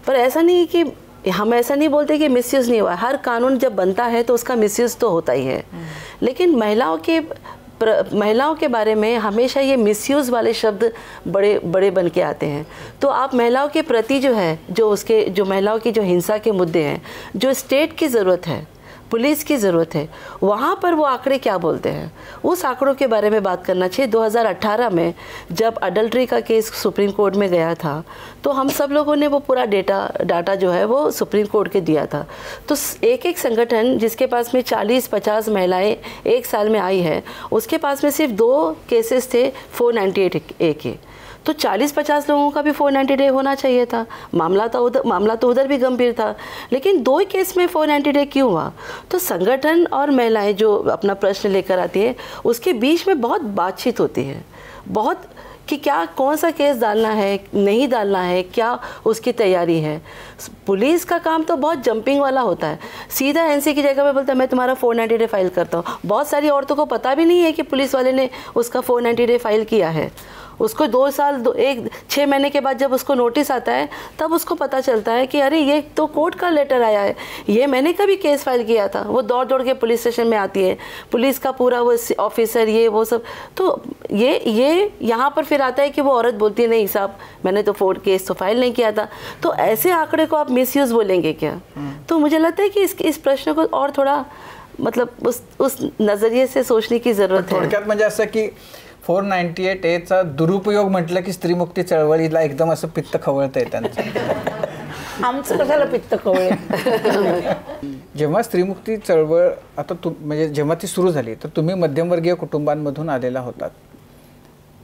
पर ऐसा नहीं कि हम ऐसा नहीं बोलते कि मिसयूज़ नहीं हुआ. हर कानून जब बनता है तो उसका मिसयूज़ तो होता ही है. लेकिन महिलाओं के बारे में हमेशा ये मिसयूज़ वाले शब्द बड़े बड़े बन के आते हैं. तो आप महिलाओं के प्रति जो है, जो महिलाओं की जो हिंसा के मुद्दे हैं, जो स्टेट की ज़रूरत है, पुलिस की ज़रूरत है, वहाँ पर वो आंकड़े क्या बोलते हैं, उस आंकड़ों के बारे में बात करना चाहिए. 2018 में जब अडल्ट्री का केस सुप्रीम कोर्ट में गया था तो हम सब लोगों ने वो पूरा डाटा जो है वो सुप्रीम कोर्ट के दिया था. तो एक संगठन जिसके पास में 40-50 महिलाएं एक साल में आई है, उसके पास में सिर्फ 2 केसेस थे 498A के. तो 40-50 लोगों का भी 490 होना चाहिए था. मामला तो उधर भी गंभीर था, लेकिन 2 केस में 490 क्यों हुआ? तो संगठन और महिलाएं जो अपना प्रश्न लेकर आती है उसके बीच में बहुत बातचीत होती है, बहुत कि क्या कौन सा केस डालना है, नहीं डालना है, क्या उसकी तैयारी है. पुलिस का काम तो बहुत जंपिंग वाला होता है. सीधा NC की जगह पे बोलता है मैं तुम्हारा 490 फाइल करता हूँ. बहुत सारी औरतों को पता भी नहीं है कि पुलिस वाले ने उसका 490 फाइल किया है. उसको 6 महीने के बाद जब उसको नोटिस आता है तब उसको पता चलता है कि अरे ये तो कोर्ट का लेटर आया है, ये मैंने कभी केस फाइल किया था. वो दौड़ के पुलिस स्टेशन में आती है, पुलिस का पूरा वो ऑफिसर ये वो सब. तो ये यहाँ पर फिर आता है कि वो औरत बोलती है नहीं साहब मैंने तो केस तो फाइल नहीं किया था. तो ऐसे आंकड़े को आप मिसयूज़ बोलेंगे क्या? तो मुझे लगता है कि इस प्रश्न को और थोड़ा मतलब उस नज़रिए से सोचने की ज़रूरत है. थोडक्यात म्हणजे असं की 498A चा दुरुपयोग म्हटलं की स्त्रीमुक्ती चळवळीला एकदम असं पित्त खवळतंय त्यांचं. आमचं कशाला पित्त खवळे. जेव्हा स्त्रीमुक्ती चळवळ आता म्हणजे जेव्हा ती सुरू झाली तर तुम्ही मध्यमवर्गीय कुटुंबांमधून आलेला होतात.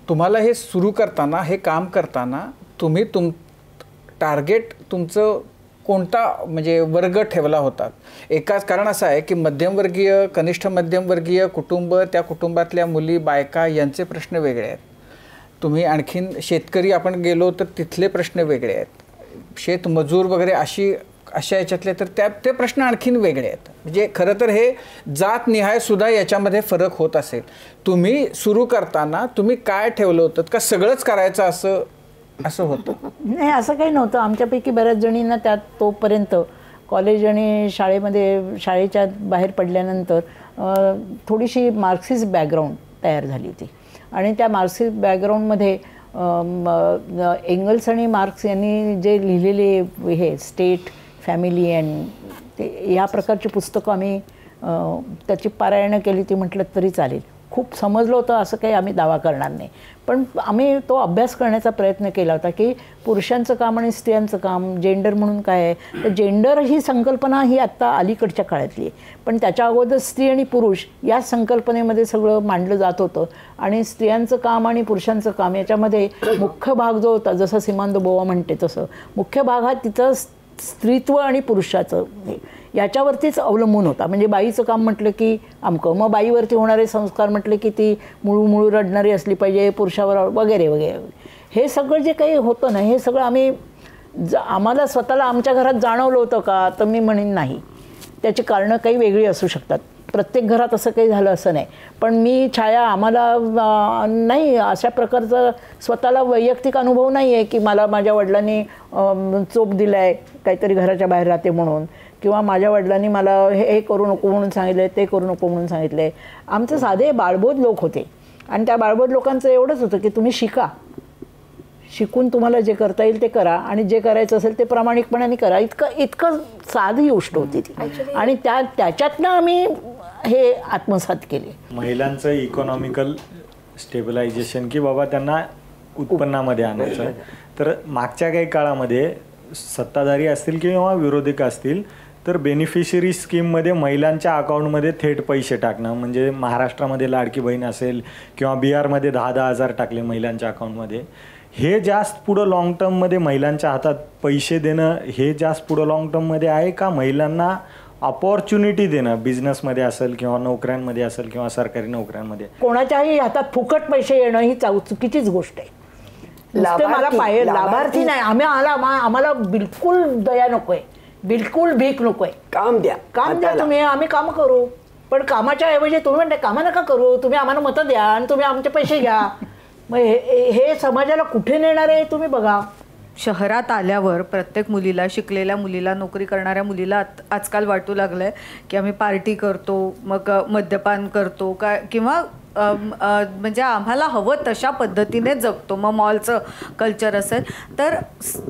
तुम्हाला हे सुरू करताना, हे काम करताना तुम्ही टार्गेट तुमचं कोणता म्हणजे वर्ग ठेवला होता? एकाच कारण असं आहे की मध्यमवर्गीय, कनिष्ठ मध्यमवर्गीय कुटुंब, त्या कुटुंबातल्या मुली, बायका यांचे प्रश्न वेगळे आहेत. तुम्ही आणखीन शेतकरी आपण गेलो तर तिथले प्रश्न वेगळे आहेत, शेतमजूर वगैरे अशा याच्यातले तर ते प्रश्न आणखीन वेगळे आहेत. म्हणजे खरं तर हे जातनिहाय सुद्धा याच्यामध्ये फरक होत असेल. तुम्ही सुरू करताना तुम्ही काय ठेवलं होतं का सगळंच करायचं असं होतं? नाही, असं काही नव्हतं. आमच्यापैकी बऱ्याच जणींना त्यात तोपर्यंत कॉलेज आणि शाळेच्या बाहेर पडल्यानंतर थोडीशी मार्क्सिस्ट बॅकग्राऊंड तयार झाली होती. आणि त्या मार्क्सिस्ट बॅकग्राऊंडमध्ये एंगल्स आणि मार्क्स यांनी जे लिहिलेले हे स्टेट, फॅमिली अँड ते या प्रकारची पुस्तकं आम्ही त्याची पारायणं केली ती म्हटलं तरी चालेल. खूप समजलं होतं असं काही आम्ही दावा करणार नाही, पण आम्ही तो अभ्यास करण्याचा प्रयत्न केला होता की पुरुषांचं काम आणि स्त्रियांचं काम, जेंडर म्हणून काय आहे. तर जेंडर ही संकल्पना ही आत्ता अलीकडच्या काळातली आहे, पण त्याच्या अगोदर स्त्री आणि पुरुष या संकल्पनेमध्ये सगळं मांडलं जात होतं. आणि स्त्रियांचं काम आणि पुरुषांचं काम याच्यामध्ये मुख्य भाग जो होता, जसं सिमॉन द बोवा म्हणते तसं मुख्य भाग हा तिचं स्त्रीत्व आणि पुरुषाचं याच्यावरतीच अवलंबून होता. म्हणजे बाईचं काम म्हटलं की अमकं, मग बाईवरती होणारे संस्कार म्हटले की ती मुळू रडणारी असली पाहिजे, पुरुषावर वगैरे वगैरे. हे सगळं जे काही होतं ना, हे सगळं आम्हाला स्वतःला आमच्या घरात जाणवलं होतं का, तर मी म्हणेन नाही. त्याची कारणं काही वेगळी असू शकतात. प्रत्येक घरात असं काही झालं असं नाही, पण मी छाया आम्हाला नाही अशा प्रकारचा स्वतःला वैयक्तिक अनुभव नाही आहे की मला माझ्या वडिलांनी चोप दिला आहे काहीतरी घराच्या बाहेर राहते म्हणून, किंवा माझ्या वडिलांनी मला हे करू नको म्हणून सांगितलं, ते करू नको म्हणून सांगितलं आहे. आमचे साधे बाळबोध लोक होते आणि त्या बाळबोध लोकांचं एवढंच होतं की तुम्ही शिकून तुम्हाला जे करता येईल ते करा आणि जे करायचं असेल ते प्रामाणिकपणाने करा. इतकं साधी गोष्ट होती ती. आणि त्याच्यातनं आम्ही हे आत्मसात केले. महिलांचं इकॉनॉमिकल स्टेबलायझेशन की बाबा त्यांना उत्पन्नामध्ये आणायचं आहे. तर मागच्या काही काळामध्ये सत्ताधारी असतील किंवा विरोधक असतील तर बेनिफिशरी स्कीममध्ये महिलांच्या अकाउंटमध्ये थेट पैसे टाकणं, म्हणजे महाराष्ट्रामध्ये लाडकी बहीण असेल किंवा बिहारमध्ये 10,000 टाकले महिलांच्या अकाउंटमध्ये, हे जास्त पुढं लाँग टर्ममध्ये महिलांच्या हातात पैसे देणं हे जास्त पुढं लाँग टर्ममध्ये आहे का महिलांना अपॉर्च्युनिटी देणं बिझनेसमध्ये असेल किंवा नोकऱ्यांमध्ये असेल किंवा सरकारी नोकऱ्यांमध्ये? कोणाच्याही हातात फुकट पैसे येणं ही चुकीचीच गोष्ट आहे. मला लाभार्थी नाही, आम्हाला बिलकुल दया नकोय, बिलकुल भीक नकोय. काम द्या तुम्ही, आम्ही काम करू, पण कामाच्या ऐवजी तुम्ही म्हणता कामा नका करू, तुम्ही आम्हाला मतं द्या आणि तुम्ही आमचे पैसे घ्या. मग हे समाजाला कुठे नेणार आहे तुम्ही बघा. शहरात आल्यावर प्रत्येक मुलीला, शिकलेल्या मुलीला, नोकरी करणाऱ्या मुलीला आजकाल वाटू लागलं आहे की आम्ही पार्टी करतो, मग मद्यपान करतो का, किंवा म्हणजे आम्हाला हवं तशा पद्धतीने जगतो. मग मॉलचं कल्चर असेल तर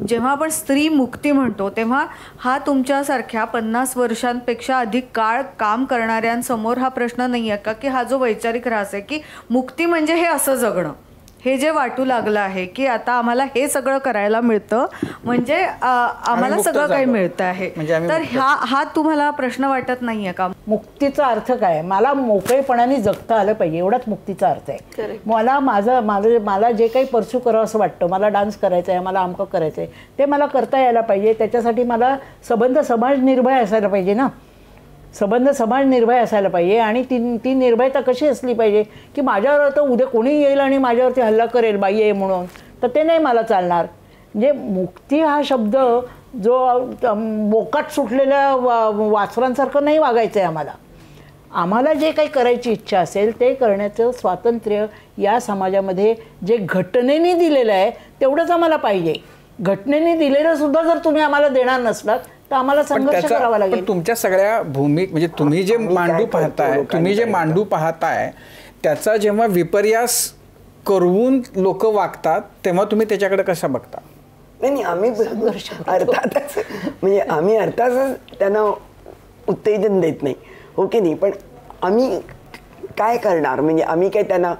जेव्हा आपण स्त्री मुक्ती म्हणतो तेव्हा हा तुमच्यासारख्या 50 वर्षांपेक्षा अधिक काळ काम करणाऱ्यांसमोर हा प्रश्न नाही आहे का, की हा जो वैचारिक ऱ्हास आहे की मुक्ती म्हणजे हे असं जगणं, हे जे वाटू लागलं आहे की आता आम्हाला हे सगळं करायला मिळतं म्हणजे आम्हाला सगळं काही मिळतं आहे, तर हा तुम्हाला प्रश्न वाटत नाहीये का? मुक्तीचा अर्थ काय? मला मोकळेपणाने जगता आलं पाहिजे, एवढाच मुक्तीचा अर्थ आहे. मला जे काही परस्यू करावं असं वाटतं, मला डान्स करायचा आहे, मला अमकं करायचं आहे, ते मला करता यायला पाहिजे. त्याच्यासाठी मला समाज निर्भय असायला पाहिजे ना, समाज निर्भय असायला पाहिजे. आणि ती निर्भयता कशी असली पाहिजे की माझ्यावर तर उद्या कोणी येईल आणि माझ्यावरती हल्ला करेल बाई आहे म्हणून, तर ते नाही मला चालणार. म्हणजे मुक्ती हा शब्द जो मोकाट सुटलेल्या वासरांसारखं नाही वागायचं आहे. आम्हाला जे काही करायची इच्छा असेल ते करण्याचं स्वातंत्र्य या समाजामध्ये जे घटनेने दिलेलं आहे तेवढंच आम्हाला पाहिजे. घटनेने दिलेलं सुद्धा जर तुम्ही आम्हाला देणार नसलात तर आम्हाला संघर्ष करावा लागेल. पण तुमच्या सगळ्या भूमिक म्हणजे तुम्ही जे मांडू पाहताय त्याचा जेव्हा विपर्यास करून लोक वागतात तेव्हा तुम्ही त्याच्याकडे कसा बघता? नाही, आम्ही अर्थातच म्हणजे आम्ही अर्थातच त्यांना उत्तेजन देत नाही, हो की नाही. पण आम्ही काय करणार, म्हणजे आम्ही काय त्यांना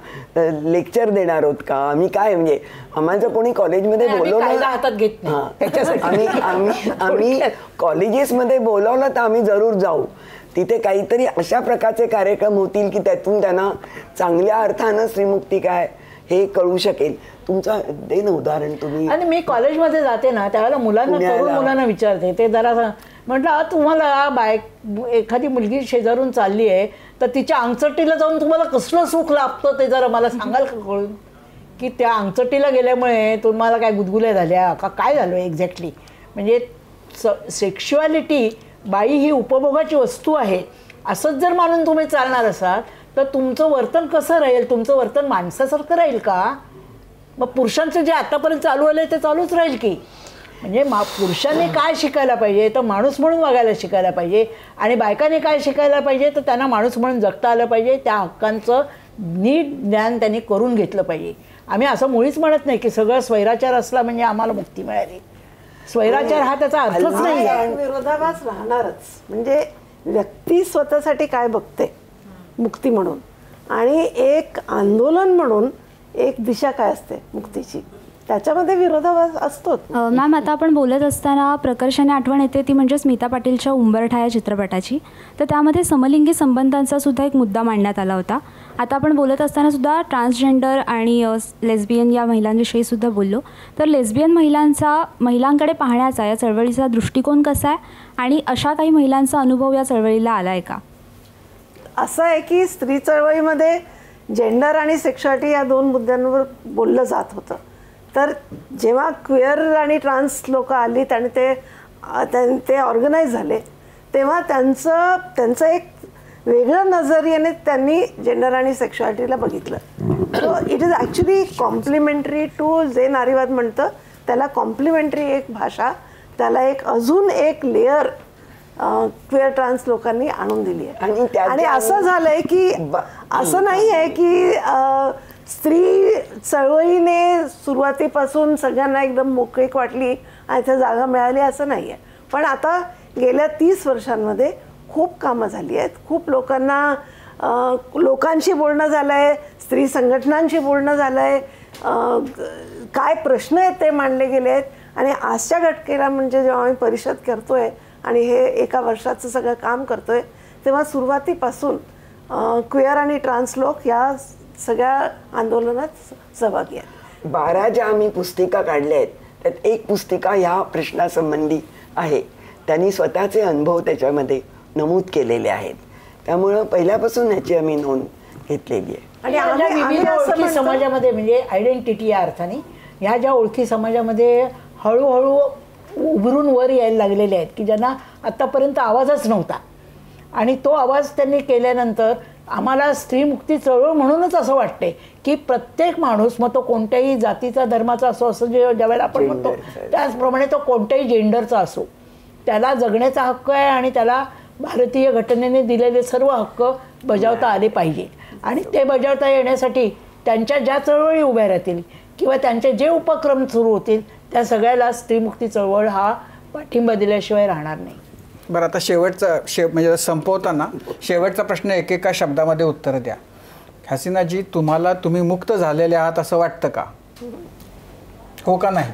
लेक्चर देणार आहोत का? आम्ही काय म्हणजे आम्हाला कोणी कॉलेजमध्ये बोलवलं हातात घेत नाही, आम्ही कॉलेजेसमध्ये बोलवलं तर आम्ही जरूर जाऊ. तिथे काहीतरी अशा प्रकारचे कार्यक्रम होतील की त्यातून त्यांना चांगल्या अर्थानं श्रीमुक्ती काय हे कळू शकेल. तुमचं दे ना उदाहरण तुम्ही. आणि मी कॉलेजमध्ये जाते ना त्यावेळेला मुलांना, तरुण मुलांना विचारते, ते जरा म्हटलं तुम्हाला एखादी मुलगी शेजारून चालली आहे तर तिच्या अंगचट्टीला जाऊन तुम्हाला कसलं सुख लाभतं ते जरा मला सांगाल का कळून, की त्या अंगचट्टीला गेल्यामुळे तुम्हाला काय गुदगुल्या झाल्या का काय झालं एक्झॅक्टली. म्हणजे सेक्शुअलिटी बाई ही उपभोगाची वस्तू आहे असंच जर मानून तुम्ही चालणार असाल तर तुमचं वर्तन कसं राहील, तुमचं वर्तन माणसासारखं राहील का. मग पुरुषांचं जे आतापर्यंत चालू आलं ते चालूच राहील की. म्हणजे पुरुषांनी काय शिकायला पाहिजे तर माणूस म्हणून वागायला शिकायला पाहिजे, आणि बायकांनी काय शिकायला पाहिजे तर त्यांना माणूस म्हणून जगता आलं पाहिजे. त्या हक्कांचं नीट ज्ञान त्यांनी करून घेतलं पाहिजे. आम्ही असं मुळीच म्हणत नाही की सगळं स्वैराचार असला म्हणजे आम्हाला मुक्ती मिळाली. स्वैराचार हा त्याचा अर्थच नाही आहे. विरोधाभास राहणारच. म्हणजे व्यक्ती स्वतःसाठी काय बघते मुक्ती म्हणून, आणि एक आंदोलन म्हणून एक दिशा काय असते मुक्तीची, त्याच्यामध्ये विरोधाभास असतोच. मॅम, आता आपण बोलत असताना प्रकर्षाने आठवण येते ती म्हणजे स्मिता पाटीलच्या उंबरठा या चित्रपटाची. तर त्यामध्ये समलिंगी संबंधांचा सुद्धा एक मुद्दा मांडण्यात आला होता. आता आपण बोलत असताना सुद्धा ट्रान्सजेंडर आणि लेस्बियन या महिलांविषयी सुद्धा बोललो. तर लेस्बियन महिलांकडे पाहण्याचा या चळवळीचा दृष्टिकोन कसा आहे, आणि अशा काही महिलांचा अनुभव या चळवळीला आला आहे का. असं आहे की स्त्री चळवळीमध्ये जेंडर आणि सेक्शुअलिटी या दोन मुद्द्यांवर बोललं जात होतं. तर जेव्हा क्वेअर आणि ट्रान्स लोक आली आणि ते ऑर्गनाईज झाले तेव्हा त्यांचं एक वेगळं नजरियाने त्यांनी जेंडर आणि सेक्शुअलिटीला बघितलं. So it is actually complementary to जे नारीवाद म्हणतं त्याला कॉम्प्लिमेंटरी एक भाषा, त्याला एक अजून एक लेअर क्वेअर ट्रान्स लोकांनी आणून दिली आहे. आणि असं झालंय की असं नाही आहे की स्त्री चळवळीने सुरुवातीपासून सगळ्यांना एकदम मोकळीक वाटली आणि त्या जागा मिळाली असं नाही आहे. पण आता गेल्या 30 वर्षांमध्ये खूप कामं झाली आहेत. खूप लोकांशी बोलणं झालं आहे, स्त्री संघटनांशी बोलणं झालं आहे, काय प्रश्न आहेत ते मांडले गेले आहेत. आणि आजच्या घटकेला म्हणजे जेव्हा आम्ही परिषद करतोय आणि हे एका वर्षाचं सगळं काम करतोय तेव्हा सुरुवातीपासून क्वेअर आणि ट्रान्स लोक या सगळ्या आंदोलनात सहभागी आहेत. 12 ज्या आम्ही पुस्तिका काढल्या आहेत त्यात एक पुस्तिका ह्या प्रश्नासंबंधी आहे. त्यांनी स्वतःचे अनुभव त्याच्यामध्ये नमूद केलेले आहेत. त्यामुळं पहिल्यापासून याची आम्ही नोंद घेतलेली आहे. आणि विविध ओळखी समाजामध्ये म्हणजे आयडेंटिटी या अर्थाने ह्या ज्या ओळखी समाजामध्ये हळूहळू उभरून वर यायला लागलेले आहेत की ज्यांना आत्तापर्यंत आवाजच नव्हता, आणि तो आवाज त्यांनी केल्यानंतर आम्हाला स्त्रीमुक्ती चळवळ म्हणूनच असं वाटते की प्रत्येक माणूस, मग तो कोणत्याही जातीचा धर्माचा असो, असं ज्यावेळेला आपण म्हणतो त्याचप्रमाणे तो कोणत्याही जेंडरचा असो, त्याला जगण्याचा हक्क आहे आणि त्याला भारतीय घटनेने दिलेले सर्व हक्क बजावता आले पाहिजे. आणि ते बजावता येण्यासाठी त्यांच्या ज्या चळवळी उभ्या राहतील किंवा त्यांचे जे उपक्रम सुरू होतील त्या सगळ्याला स्त्रीमुक्ती चळवळ हा पाठिंबा दिल्याशिवाय राहणार नाही. बरं, आता म्हणजे संपवताना शेवटचा प्रश्न एकेका शब्दामध्ये उत्तर द्या. हसीनाजी, तुम्ही मुक्त झालेले आहात असं वाटतं का, हो का नाही.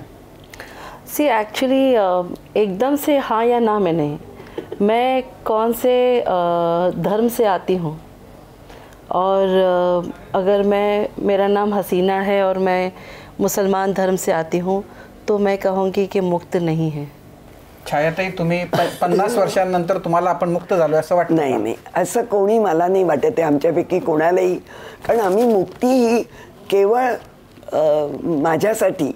सी एक्चुअली एकदम से हाँ या ना में नहीं, मैं कौन से धर्म से आती हूँ, और अगर मेरा नाम हसीना है और मैं मुसलमान धर्म से आती हूँ तो मैं कहूँगी कि मुक्त नहीं है. छायाताई, तुम्ही 50 वर्षांनंतर तुम्हाला आपण मुक्त झालो असं वाटतं? नाही, असं कोणी मला नाही वाटत आहे आमच्यापैकी कोणालाही. कारण आम्ही मुक्ती ही केवळ माझ्यासाठी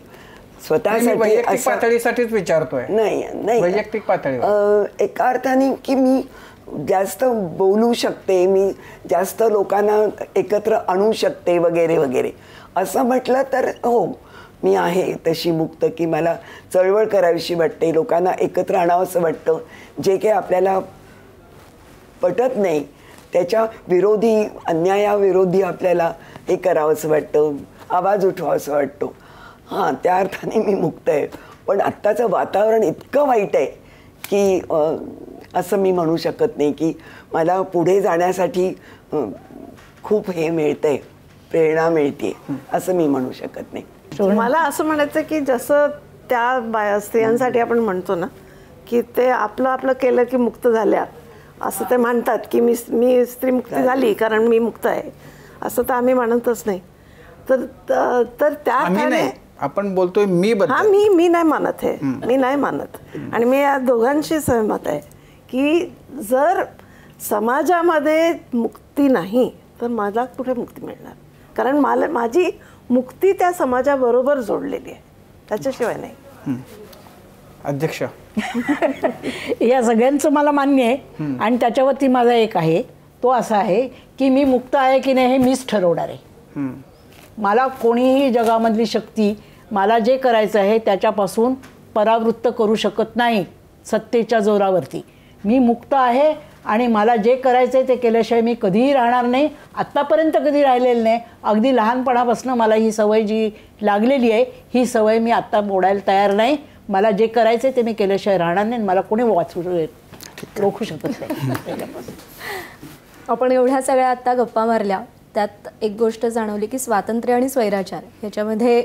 स्वतःसाठी वैयक्तिक पातळीसाठीच विचारतोय. नाही, वैयक्तिक पातळीवर एका अर्थाने की मी जास्त बोलू शकते, मी जास्त लोकांना एकत्र आणू शकते वगैरे वगैरे असं म्हटलं तर हो, मी आहे तशी मुक्त की मला चळवळ करावीशी वाटते, लोकांना एकत्र आणावं असं वाटतं. जे काही आपल्याला पटत नाही त्याच्या विरोधी, अन्यायाविरोधी आपल्याला हे करावं असं वाटतं, आवाज उठवावा असं वाटतो. हां, त्या अर्थाने मी मुक्त आहे. पण आत्ताचं वातावरण इतकं वाईट आहे की असं मी म्हणू शकत नाही की मला पुढे जाण्यासाठी खूप हे मिळतंय, प्रेरणा मिळते असं मी म्हणू शकत नाही. मला असं म्हणायचं की जसं त्या स्त्रियांसाठी आपण म्हणतो ना की ते आपलं केलं की मुक्त झाल्या, असं ते म्हणतात की मी स्त्रीमुक्ती झाली कारण मी मुक्त आहे, असं तर आम्ही म्हणतच नाही. तर त्या आम्ही अर्थाने नाही, आपण बोलतोय मी हा बद्दल. मी नाही मानत हे, मी नाही मानत. आणि मी या दोघांशी सहमत आहे की जर समाजामध्ये मुक्ती नाही तर मला कुठे मुक्ती मिळणार, कारण माझी मुक्ती त्या समाजाबरोबर जोडलेली आहे, त्याच्याशिवाय नाही. अध्यक्ष, या सगळ्यांचं मला मान्य आहे आणि त्याच्यावरती माझा एक आहे, तो असा आहे की मी मुक्त आहे की नाही हे मीच ठरवणार आहे. मला कोणीही जगामधली शक्ती मला जे करायचं आहे त्याच्यापासून परावृत्त करू शकत नाही सत्तेच्या जोरावरती. मी मुक्त आहे आणि मला जे करायचं आहे ते केल्याशिवाय मी कधीही राहणार नाही. आत्तापर्यंत कधी राहिलेलं नाही. अगदी लहानपणापासून मला ही सवय जी लागलेली आहे ही सवय मी आत्ता मोडायला तयार नाही. मला जे करायचं आहे ते मी केल्याशिवाय राहणार नाही. मला कोणी रोखू शकत नाही. आपण एवढ्या सगळ्या आत्ता गप्पा मारल्या, त्यात एक गोष्ट जाणवली की स्वातंत्र्य आणि स्वैराचार ह्याच्यामध्ये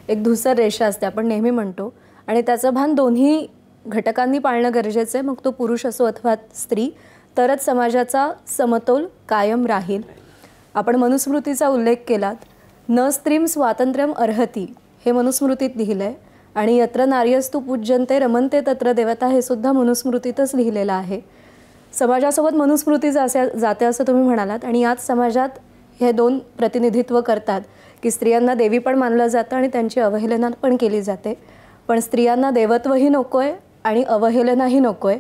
एक धूसर रेषा असते, आपण नेहमी म्हणतो, आणि त्याचं भान दोन्ही घटकांनी पाळणं गरजेचं आहे. मग तो पुरुष असो अथवा स्त्री, तरच समाजाचा समतोल कायम राहील. आपण मनुस्मृतीचा उल्लेख केलात. न स्त्रीम स्वातंत्र्यम अर्हती हे मनुस्मृतीत लिहिलं आहे, आणि यत्र नार्यस्तु पूज्यन्ते रमन्ते तत्र देवता हे सुद्धा मनुस्मृतीतच लिहिलेलं आहे. समाजासोबत मनुस्मृती जाते असं तुम्ही म्हणालात, आणि याच समाजात हे दोन प्रतिनिधित्व करतात की स्त्रियांना देवी पण मानलं जातं आणि त्यांची अवहेलना पण केली जाते. पण स्त्रियांना देवत्वही नको आहे आणि अवहेलनाही नको आहे.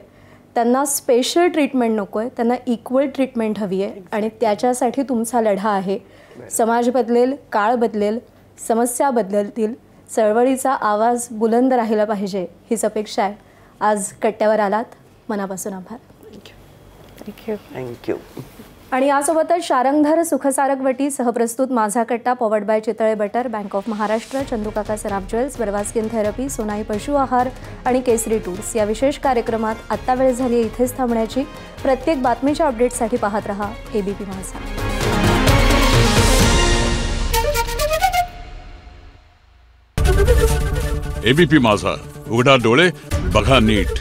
त्यांना स्पेशल ट्रीटमेंट नको आहे, त्यांना इक्वल ट्रीटमेंट हवी आहे, आणि त्याच्यासाठी तुमचा लढा आहे. समाज बदलेल, काळ बदलेल, समस्या बदलतील, चळवळीचा आवाज बुलंद राहिला पाहिजे हीच अपेक्षा आहे. आज कट्ट्यावर आलात, मनापासून आभार. थँक्यू. आणि यासोबतच शारंगधर सुखसारगवटी सहप्रस्तुत माझा कट्टा powered by Chitale butter, bank of Maharashtra, चंदूकाका Saraf jewels, Barva skin therapy, Sonai पशु आहार आणि केसरी टूर्स या विशेष कार्यक्रमात आत्ता वेळ झाली इथेच थांबण्याची. प्रत्येक बातमीच्या अपडेटसाठी पाहत रहा ABP माझा. ABP माझा, उघडा डोळे बघा नीट.